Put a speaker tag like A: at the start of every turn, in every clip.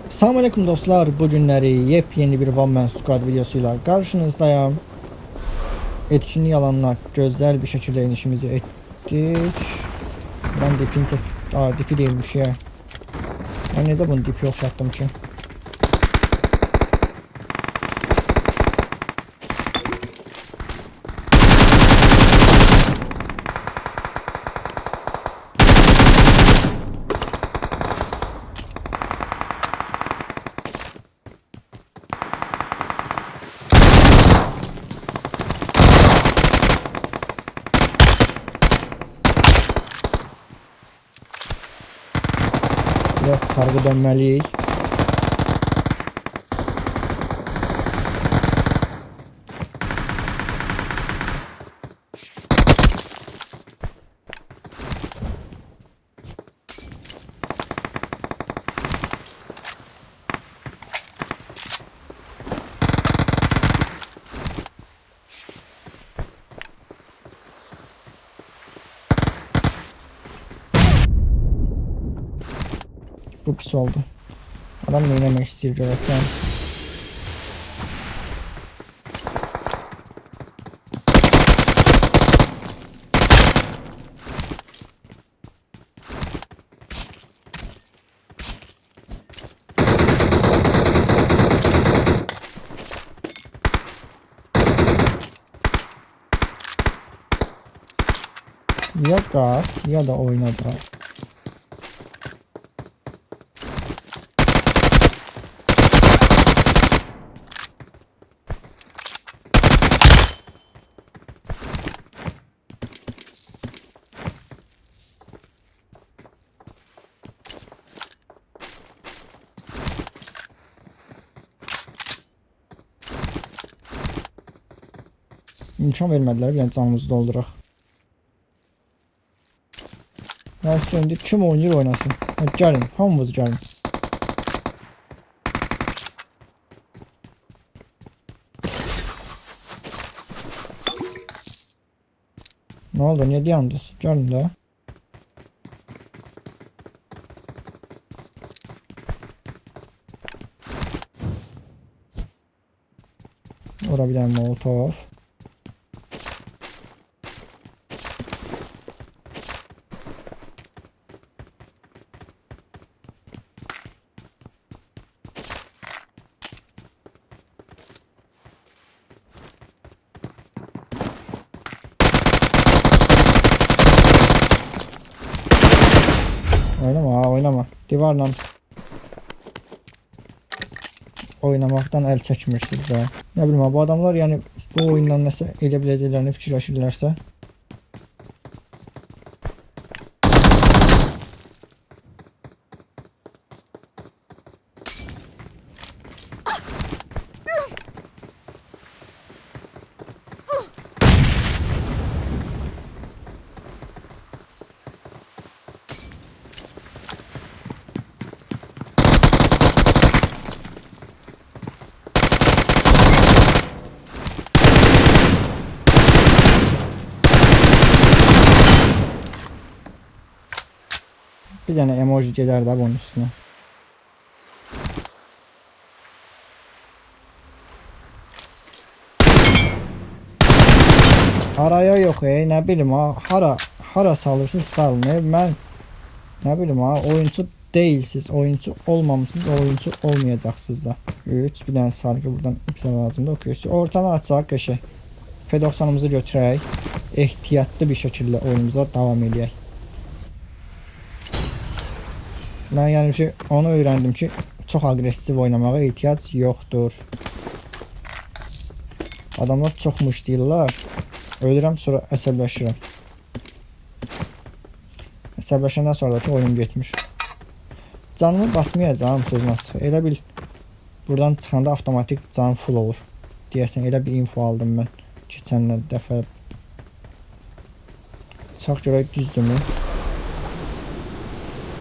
A: Selamünaleyküm dostlar. Bu günleri yepyeni bir One Man Squad videosuyla karşınızdayım. Etkinliği alanına güzel bir şekilde inişimizi ettik. Ben dipini dipi değilmiş ya. Ben ne zaman dipi yoksattım ki? Biraz sargı dönmeliyiz. Bu pis oldu. Adam ne oynamak istiyor göresen. Ya gaz ya da oynadı. İmkan vermediler, yani canımızı dolduraq. Ya şimdi kim oynuyor oynasın. Hadi gelin, hamımız gelin. Ne oldu, niye yandınız? Gelin de. Orada bir tane molotov. Oynama, oynama. Divarla oynamaktan el çəkmirsiniz də. Nə bileyim, bu adamlar yani bu oyundan nəsə elə biləcəklərini fikirləşirlərsə. Bir tane emoji gelir de bunun üstüne. Araya yok ne bileyim ha, hara salırsınız salın. Ben ne bileyim ha, oyuncu değilsiz, oyuncu olmamışsınız, oyuncu olmayacaksınız da. 3 bir tane sargı buradan bize lazımdı, okuyoruz. Ortanı açsak köşe. P90'ımızı götürək. Ehtiyatlı bir şekilde oyunumuza devam edək. Ben yani onu öğrendim ki çok agresif oynamaya ihtiyaç yoktur. Adamlar çok muşdayırlar. Ölürəm, sonra əsəbləşirəm. Əsəbləşəndən sonra da ki oyun getmiş. Canımı basmayacağım sözün açığı. Elə bil buradan çıxanda avtomatik can full olur. Deyəsən elə bir info aldım ben keçən dəfə. Çıx görək düzdürmü?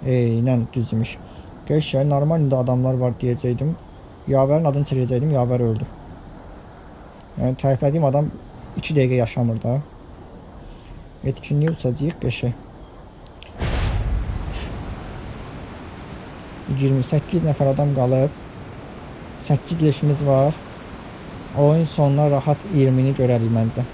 A: Eynən düzmüş. Geçer normalde adamlar var diyecektim. Yaver'in adını çekecektim. Yaver öldü. Yani tayflediğim adam 2 dakika yaşamır da. Etkinliği uçacağıq geçe. 28 nəfər adam qalıb. 8 leşimiz var. Oyun sonuna rahat 20'ni görərik məncə.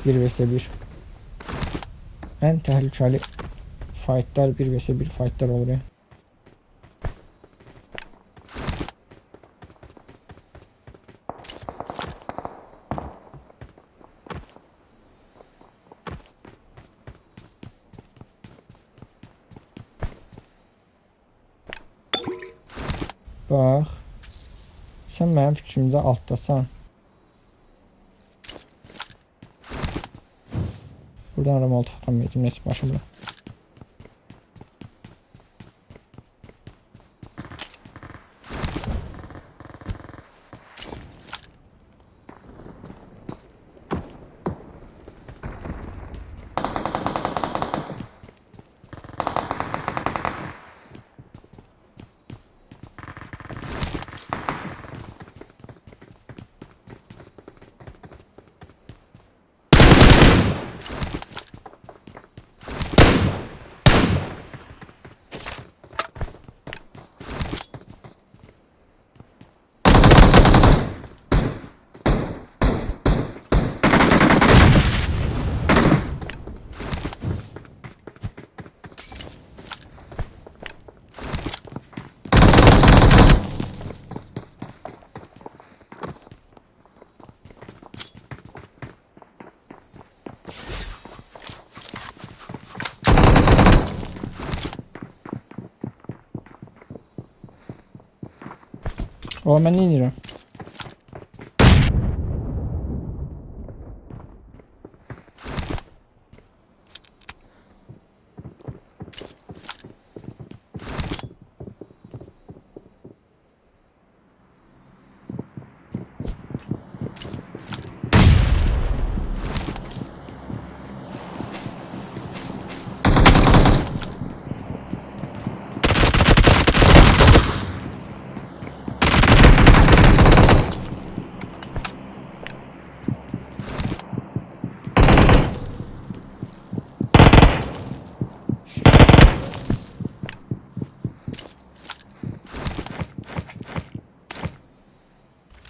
A: Bir vs 1. En tehlikeli fightlar 1 vs 1 fightlar olur ya. Bax. Sən mənim fikrimcə altdasan. Buradan adam oldu atamayacağım. Neyse başımda. O mən nə edirəm?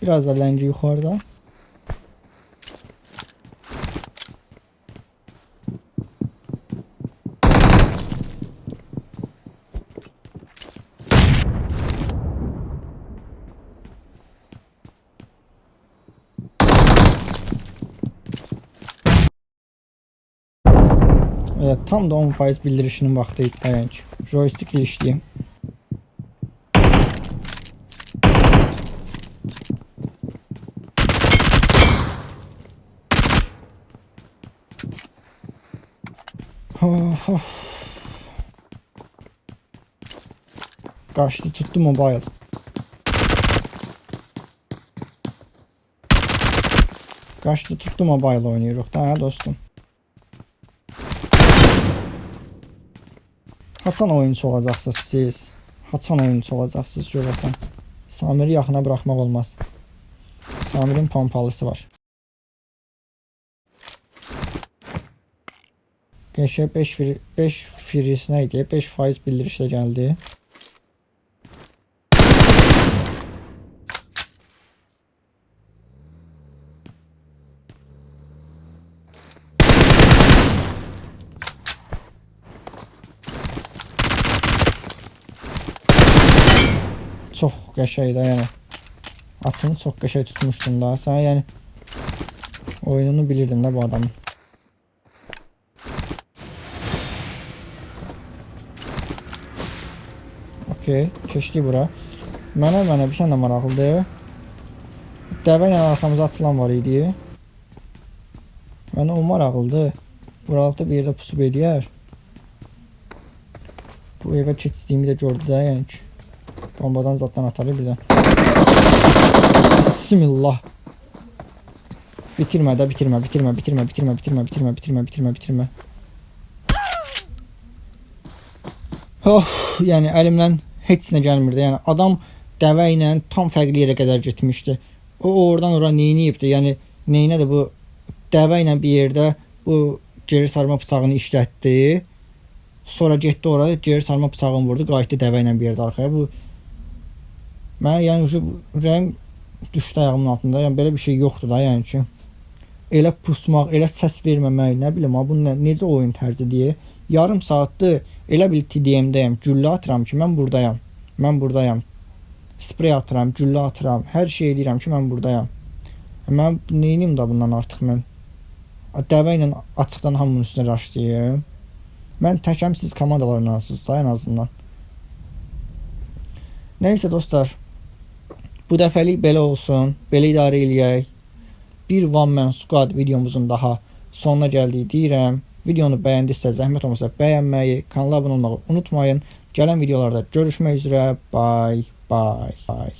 A: Biraz da ləngi yuxarıda. Evet, tam da 10% bildirişinin vaxtı idi bəyənki. Joystick ile işləyim. Of. Kaçtı tuttu mobile. Kaçtı tuttu mobile oynuyoruz da dostum. Haçan oyuncu olacaqsınız siz. Haçan oyuncu olacaqsınız görəsən. Samiri yaxına bırakmaq olmaz. Samirin pompalısı var. Geçe 5 firis neydi? 5% bildirişle geldi. Çok qəşəngdir yəni. Atını çox qəşəng tutmuşdun da. Sən yəni oyununu bilirdim də bu adamın. Okey, keçdik bura. Mənə bir sən də maraqlıdır. Dəvə ilə arxamıza açılan var idi. Mənə o maraqlıdır. Buralıqda bir yerdə pusub eləyər. Bu evə keçdiyimi də gördü də yəni ki. Bombadan zaten atarı birdən. Bismillah. Bitirmə. Of, yəni əlimdən heç nə gəlmirdi. Yəni adam dəvə ilə tam fərqli yerə qədər getmişdi. O oradan ora neyniyibdi? Yəni Neynədir bu dəvə ilə bir yerdə bu geri sarma bıçağını işlətdi. Sonra getdi oraya geri sarma bıçağını vurdu, qayıtdı dəvə ilə bir yerdə arxaya. Bu mən yəni ürəyim düşdü ayağımın altında. Yəni belə bir şey yoxdur da, yəni ki. Elə pusmaq, elə səs verməmək, nə bilim, bu necə oyun tərzidir? Yarım saatdır elə bil TDM-dəyəm, güllə atıram ki, mən burdayam. Mən burdayam. Sprey atıram, güllə atıram, hər şey edirəm ki, mən burdayam. Mən neyinim də bundan artıq mən? Dəvə ilə açıqdan hamının üstünə raşlayım. Mən təkəm, siz komandalarlansınız da ən azından. Neysə dostlar, bu dəfəlik belə olsun, belə idarə eləyək. Bir One Man Squad videomuzun daha sonuna gəldik deyirəm. Videonu bəyəndisə, zəhmət olmasa bəyənməyi, kanala abunə olmağı unutmayın. Gələn videolarda görüşmək üzrə. Bye bye.